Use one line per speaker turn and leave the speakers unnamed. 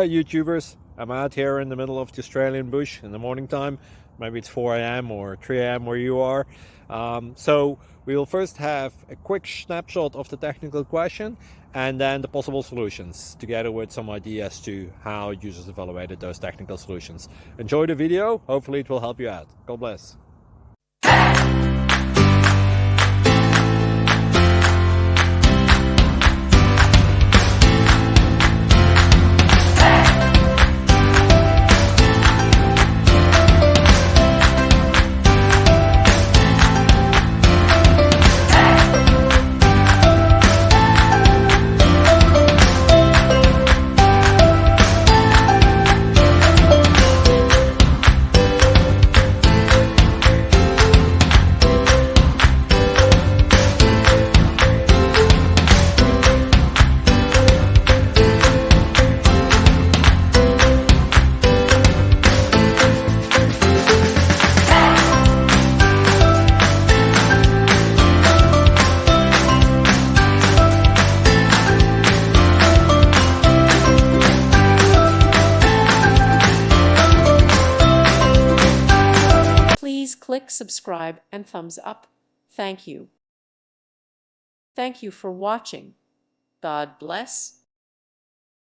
YouTubers. I'm out here in the middle of the Australian bush in the morning time. Maybe it's 4 a.m. or 3 a.m. where you are. So we will first have a quick snapshot of the technical question and then the possible solutions, together with some ideas to how users evaluated those technical solutions. Enjoy the video. Hopefully it will help you out. God bless.
Please click subscribe and thumbs up. Thank you. Thank you for watching. God bless.